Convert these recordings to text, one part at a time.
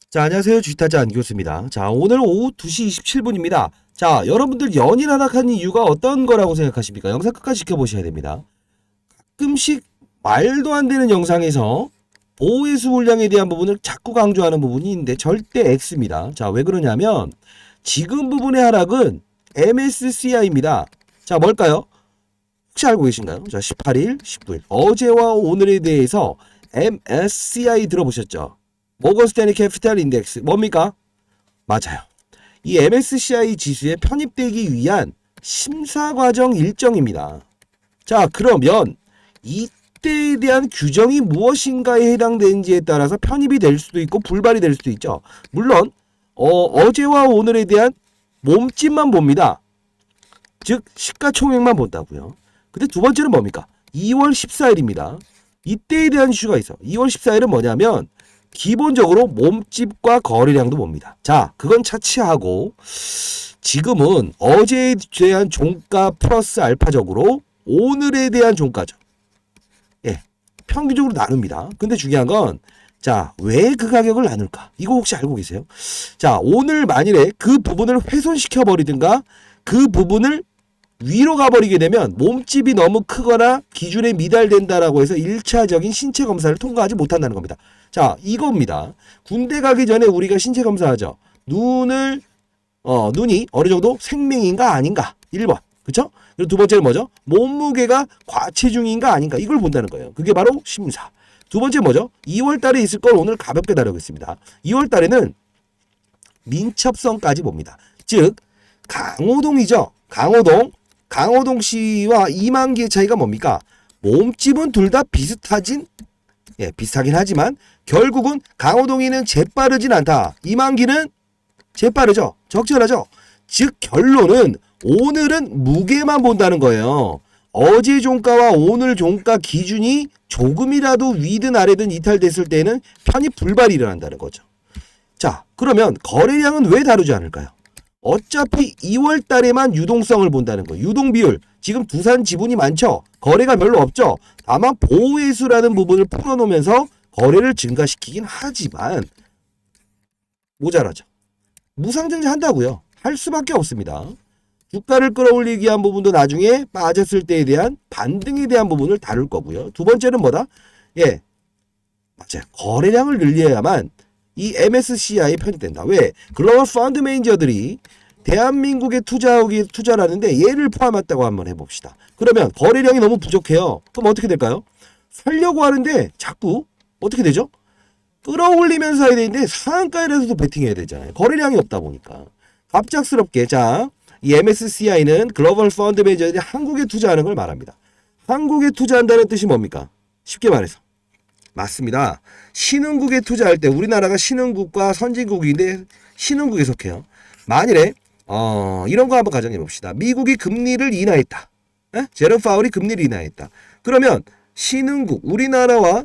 자, 안녕하세요. 주식타자 안교수입니다. 자, 오늘 오후 2시 27분입니다. 자, 여러분들 연일 하락한 이유가 어떤 거라고 생각하십니까? 영상 끝까지 지켜보셔야 됩니다. 가끔씩 말도 안 되는 영상에서 보호회수 물량에 대한 부분을 자꾸 강조하는 부분이 있는데 절대 X입니다. 자, 왜 그러냐면 지금 부분의 하락은 MSCI입니다. 자, 뭘까요? 혹시 알고 계신가요? 자, 18일, 19일. 어제와 오늘에 대해서 MSCI 들어보셨죠? 모건 스탠리 캐피탈 인덱스 뭡니까? 맞아요. 이 MSCI 지수에 편입되기 위한 심사 과정 일정입니다. 자, 그러면 이때에 대한 규정이 무엇인가에 해당되는지에 따라서 편입이 될 수도 있고 불발이 될 수도 있죠. 물론 어제와 오늘에 대한 몸집만 봅니다. 즉 시가총액만 본다고요. 근데 두 번째는 뭡니까? 2월 14일입니다. 이때에 대한 이슈가 있어. 2월 14일은 뭐냐면 기본적으로 몸집과 거래량도 봅니다. 자, 그건 차치하고 지금은 어제에 대한 종가 플러스 알파적으로 오늘에 대한 종가죠. 예, 평균적으로 나눕니다. 근데 중요한 건 자, 왜 그 가격을 나눌까? 이거 혹시 알고 계세요? 자, 오늘 만일에 그 부분을 훼손시켜 버리든가 그 부분을 위로 가버리게 되면 몸집이 너무 크거나 기준에 미달된다라고 해서 1차적인 신체 검사를 통과하지 못한다는 겁니다. 자, 이겁니다. 군대 가기 전에 우리가 신체 검사하죠. 눈이 어느 정도 생명인가 아닌가. 1번. 그쵸? 그리고 두 번째는 뭐죠? 몸무게가 과체중인가 아닌가. 이걸 본다는 거예요. 그게 바로 심사. 두 번째 뭐죠? 2월 달에 있을 걸 오늘 가볍게 다루겠습니다. 2월 달에는 민첩성까지 봅니다. 즉, 강호동이죠. 강호동 씨와 이만기의 차이가 뭡니까? 몸집은 둘 다 비슷하긴 하지만 결국은 강호동이는 재빠르진 않다. 이만기는 재빠르죠. 적절하죠. 즉 결론은 오늘은 무게만 본다는 거예요. 어제 종가와 오늘 종가 기준이 조금이라도 위든 아래든 이탈됐을 때는 편입 불발이 일어난다는 거죠. 자, 그러면 거래량은 왜 다루지 않을까요? 어차피 2월 달에만 유동성을 본다는 거예요. 유동 비율. 지금 두산 지분이 많죠. 거래가 별로 없죠. 다만 보호회수라는 부분을 풀어놓으면서 거래를 증가시키긴 하지만 모자라죠. 무상증자 한다고요. 할 수밖에 없습니다. 주가를 끌어올리기 위한 부분도 나중에 빠졌을 때에 대한 반등에 대한 부분을 다룰 거고요. 두 번째는 뭐다? 예, 맞아요. 거래량을 늘려야만 이 MSCI에 편입된다. 왜? 글로벌 펀드 매니저들이 대한민국에 투자를 하는데 얘를 포함했다고 한번 해봅시다. 그러면 거래량이 너무 부족해요. 그럼 어떻게 될까요? 살려고 하는데 자꾸 어떻게 되죠? 끌어올리면서 해야 되는데 상한가에서도 베팅해야 되잖아요. 거래량이 없다 보니까. 갑작스럽게 자, 이 MSCI는 글로벌 펀드 매니저들이 한국에 투자하는 걸 말합니다. 한국에 투자한다는 뜻이 뭡니까? 쉽게 말해서. 맞습니다. 신흥국에 투자할 때 우리나라가 신흥국과 선진국인데 신흥국에 속해요. 만일에 이런 거 한번 가정해 봅시다. 미국이 금리를 인하했다. 제롬 파월이 금리를 인하했다. 그러면 신흥국 우리나라와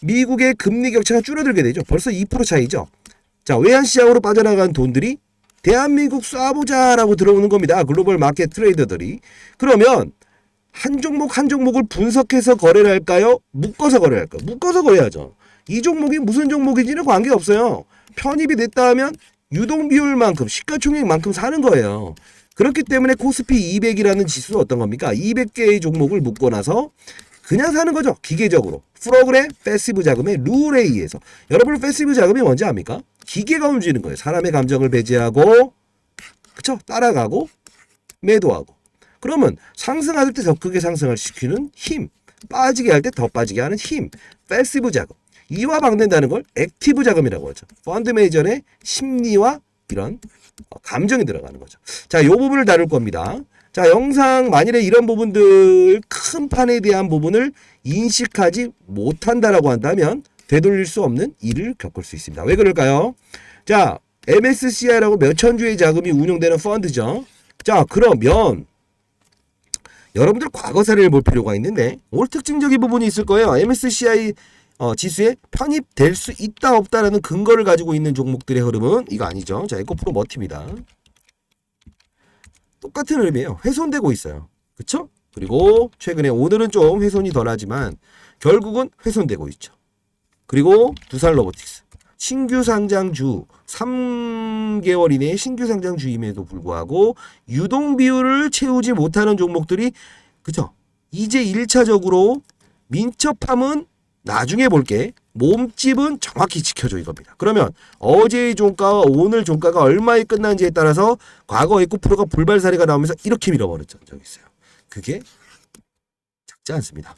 미국의 금리 격차가 줄어들게 되죠. 벌써 2% 차이죠. 자, 외환시장으로 빠져나간 돈들이 대한민국 쏴보자라고 들어오는 겁니다. 글로벌 마켓 트레이더들이. 그러면 한 종목 한 종목을 분석해서 거래를 할까요? 묶어서 거래를 할까요? 묶어서 거래하죠. 이 종목이 무슨 종목인지는 관계없어요. 편입이 됐다 하면 유동 비율만큼 시가총액만큼 사는 거예요. 그렇기 때문에 코스피 200이라는 지수는 어떤 겁니까? 200개의 종목을 묶고 나서 그냥 사는 거죠. 기계적으로. 프로그램 패시브 자금의 룰에 의해서. 여러분 패시브 자금이 뭔지 압니까? 기계가 움직이는 거예요. 사람의 감정을 배제하고 그쵸? 따라가고 매도하고. 그러면 상승할 때 더 크게 상승을 시키는 힘, 빠지게 할 때 더 빠지게 하는 힘, 패시브 자금. 이와 방된다는 걸 액티브 자금이라고 하죠. 펀드 매니저의 심리와 이런 감정이 들어가는 거죠. 자, 이 부분을 다룰 겁니다. 자, 영상 만일에 이런 부분들 큰 판에 대한 부분을 인식하지 못한다라고 한다면 되돌릴 수 없는 일을 겪을 수 있습니다. 왜 그럴까요? 자, MSCI라고 몇천 주의 자금이 운용되는 펀드죠. 자, 그러면 여러분들 과거 사례를 볼 필요가 있는데 오늘 특징적인 부분이 있을 거예요. MSCI 지수에 편입될 수 있다 없다라는 근거를 가지고 있는 종목들의 흐름은 이거 아니죠. 자, 에코프로 머티입니다. 똑같은 흐름이에요. 훼손되고 있어요. 그쵸? 그리고 최근에 오늘은 좀 훼손이 덜하지만 결국은 훼손되고 있죠. 그리고 두산 로보틱스. 신규 상장주 3개월 이내에 신규 상장주임에도 불구하고 유동 비율을 채우지 못하는 종목들이 그죠? 이제 1차적으로 민첩함은 나중에 볼게. 몸집은 정확히 지켜줘 이겁니다. 그러면 어제의 종가와 오늘 종가가 얼마에 끝난지에 따라서 과거 에코프로가 불발 사례가 나오면서 이렇게 밀어버렸죠. 적이 있어요. 그게 작지 않습니다.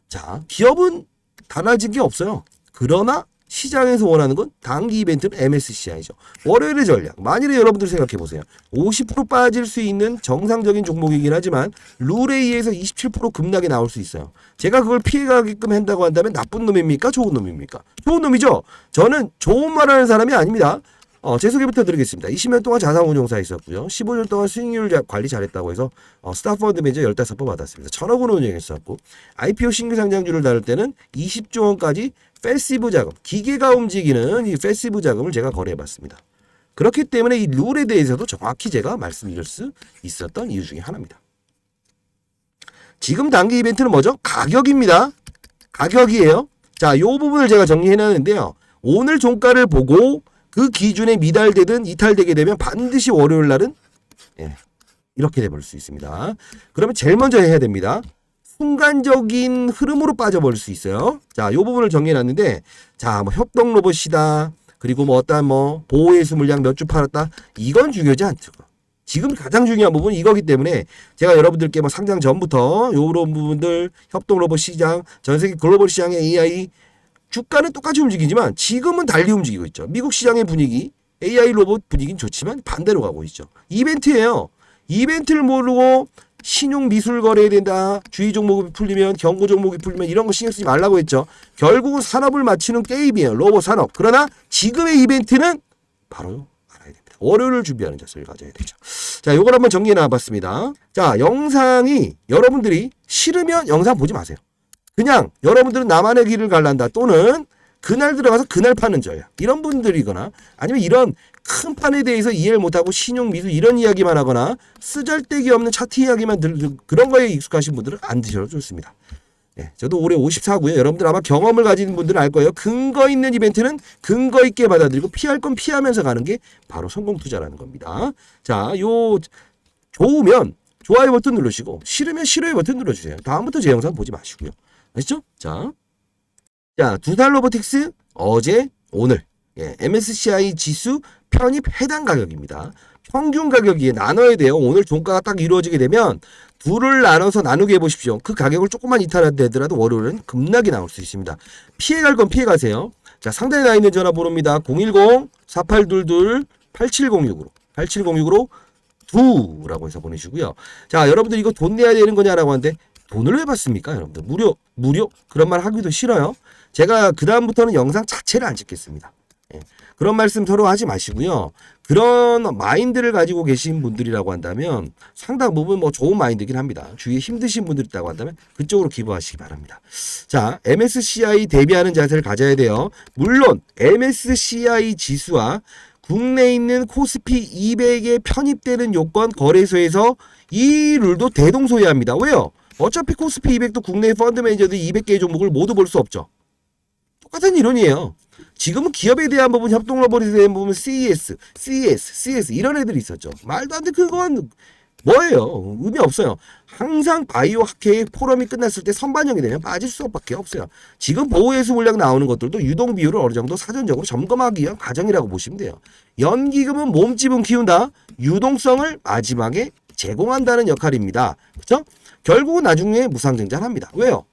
자, 기업은 달라진 게 없어요. 그러나 시장에서 원하는 건 단기 이벤트는 MSCI죠. 월요일의 전략. 만일에 여러분들 생각해 보세요. 50% 빠질 수 있는 정상적인 종목이긴 하지만 룰에 의해서 27% 급락이 나올 수 있어요. 제가 그걸 피해가게끔 한다고 한다면 나쁜 놈입니까? 좋은 놈입니까? 좋은 놈이죠. 저는 좋은 말하는 사람이 아닙니다. 제 소개부터 드리겠습니다. 20년 동안 자산운용사에 있었고요. 15년 동안 수익률 관리 잘했다고 해서 스타펀드 매니저 15번 받았습니다. 1,000억 원 운영했었고 IPO 신규 상장주를 다룰 때는 20조 원까지 패시브 자금, 기계가 움직이는 이 패시브 자금을 제가 거래해봤습니다. 그렇기 때문에 이 룰에 대해서도 정확히 제가 말씀드릴 수 있었던 이유 중에 하나입니다. 지금 단기 이벤트는 뭐죠? 가격입니다. 가격이에요. 자, 이 부분을 제가 정리해놨는데요. 오늘 종가를 보고 그 기준에 미달되든 이탈되게 되면 반드시 월요일 날은 이렇게 돼버릴 수 있습니다. 그러면 제일 먼저 해야 됩니다. 순간적인 흐름으로 빠져버릴 수 있어요. 자, 이 부분을 정리해놨는데, 자, 뭐 협동 로봇이다. 그리고 뭐 어떤 보호예수 물량 몇 주 팔았다. 이건 중요하지 않죠. 지금 가장 중요한 부분은 이거기 때문에 제가 여러분들께 뭐 상장 전부터 요런 부분들, 협동 로봇 시장, 전 세계 글로벌 시장의 AI 주가는 똑같이 움직이지만 지금은 달리 움직이고 있죠. 미국 시장의 분위기, AI 로봇 분위기는 좋지만 반대로 가고 있죠. 이벤트예요. 이벤트를 모르고 신용 미술 거래해야 된다. 주의 종목이 풀리면 경고 종목이 풀리면 이런 거 신경 쓰지 말라고 했죠. 결국은 산업을 맞추는 게임이에요. 로봇 산업. 그러나 지금의 이벤트는 바로 알아야 됩니다. 월요일을 준비하는 자세를 가져야 되죠. 자, 요걸 한번 정리해 놔봤습니다. 자, 영상이 여러분들이 싫으면 영상 보지 마세요. 그냥 여러분들은 나만의 길을 갈란다 또는 그날 들어가서 그날 파는 전략 이런 분들이거나 아니면 이런 큰 판에 대해서 이해를 못하고 신용 미수 이런 이야기만 하거나 쓰잘데기 없는 차트 이야기만 그런 거에 익숙하신 분들은 안 드셔도 좋습니다. 네, 저도 올해 54고요. 여러분들 아마 경험을 가진 분들은 알 거예요. 근거 있는 이벤트는 근거 있게 받아들이고 피할 건 피하면서 가는 게 바로 성공 투자라는 겁니다. 자, 요 좋으면 좋아요 버튼 누르시고 싫으면 싫어요 버튼 눌러주세요. 다음부터 제 영상 보지 마시고요. 아시죠? 자, 두산 로보틱스 어제 오늘 MSCI 지수 편입 해당 가격입니다. 평균 가격이 나눠야 돼요. 오늘 종가가 딱 이루어지게 되면 둘을 나눠서 나누게 해보십시오. 그 가격을 조금만 이탈하더라도 월요일은 급락이 나올 수 있습니다. 피해갈 건 피해가세요. 자, 상단에 나 있는 전화번호입니다. 010-4822-8706으로 8706으로 두라고 해서 보내시고요. 자, 여러분들 이거 돈 내야 되는 거냐라고 하는데 돈을 왜 받습니까? 여러분들 무료 그런 말 하기도 싫어요. 제가 그 다음부터는 영상 자체를 안 찍겠습니다. 그런 말씀 서로 하지 마시고요. 그런 마인드를 가지고 계신 분들이라고 한다면 상당 부분 뭐 좋은 마인드긴 합니다. 주위에 힘드신 분들 있다고 한다면 그쪽으로 기부하시기 바랍니다. 자, MSCI 대비하는 자세를 가져야 돼요. 물론 MSCI 지수와 국내에 있는 코스피 200에 편입되는 요건 거래소에서 이 룰도 대동소이합니다. 왜요? 어차피 코스피 200도 국내 펀드 매니저들 200개의 종목을 모두 볼 수 없죠. 똑같은 이론이에요. 지금은 기업에 대한 부분, 협동 로봇에 대한 부분, CES 이런 애들이 있었죠. 말도 안 돼. 그건 뭐예요? 의미 없어요. 항상 바이오 학회의 포럼이 끝났을 때 선반영이 되면 빠질 수밖에 없어요. 지금 보호예수 물량 나오는 것들도 유동 비율을 어느 정도 사전적으로 점검하기 위한 과정이라고 보시면 돼요. 연기금은 몸집은 키운다. 유동성을 마지막에 제공한다는 역할입니다. 그렇죠? 결국은 나중에 무상증자합니다. 왜요?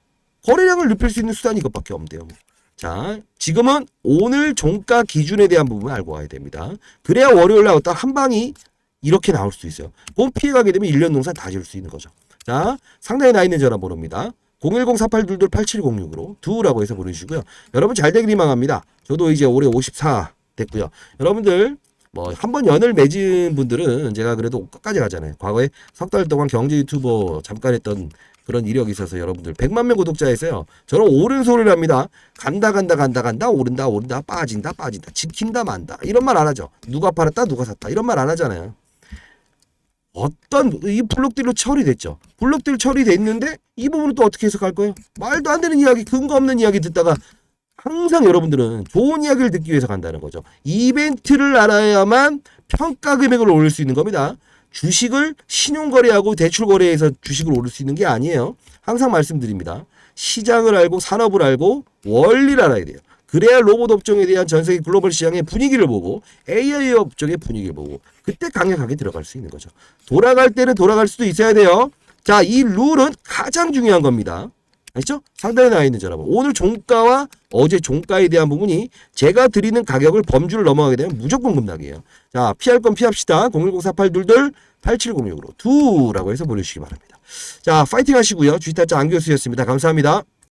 거래량을 높일 수 있는 수단이 이것밖에 없대요. 자, 지금은 오늘 종가 기준에 대한 부분 알고 와야 됩니다. 그래야 월요일날 어떤 한 방이 이렇게 나올 수 있어요. 돈 피해가게 되면 1년 농사 다 지을 수 있는 거죠. 자, 상단에 나 있는 전화번호입니다. 010-4822-8706으로 두라고 해서 보내주시고요. 여러분 잘 되길 희망합니다. 저도 이제 올해 54 됐고요. 여러분들 뭐 한 번 연을 맺은 분들은 제가 그래도 끝까지 가잖아요. 과거에 석 달 동안 경제 유튜버 잠깐 했던 그런 이력이 있어서 여러분들 100만 명 구독자였어요. 저는 옳은 소리를 합니다. 간다 오른다 빠진다 지킨다 만다 이런 말 안 하죠. 누가 팔았다 누가 샀다 이런 말 안 하잖아요. 어떤 이 블록들로 처리됐죠. 블록들 처리됐는데 이 부분은 또 어떻게 해석할 거예요? 말도 안 되는 이야기 근거 없는 이야기 듣다가 항상 여러분들은 좋은 이야기를 듣기 위해서 간다는 거죠. 이벤트를 알아야만 평가 금액을 올릴 수 있는 겁니다. 주식을 신용거래하고 대출거래해서 주식을 오를 수 있는 게 아니에요. 항상 말씀드립니다. 시장을 알고 산업을 알고 원리를 알아야 돼요. 그래야 로봇 업종에 대한 전 세계 글로벌 시장의 분위기를 보고 AI 업종의 분위기를 보고 그때 강력하게 들어갈 수 있는 거죠. 돌아갈 때는 돌아갈 수도 있어야 돼요. 자, 이 룰은 가장 중요한 겁니다. 아시죠? 상단에 나와 있는 여러분. 오늘 종가와 어제 종가에 대한 부분이 제가 드리는 가격을 범주를 넘어가게 되면 무조건 급락이에요. 자, 피할 건 피합시다. 010-4822-8706으로 두라고 해서 보내주시기 바랍니다. 자, 파이팅 하시고요. 주식타짜 안교수였습니다. 감사합니다.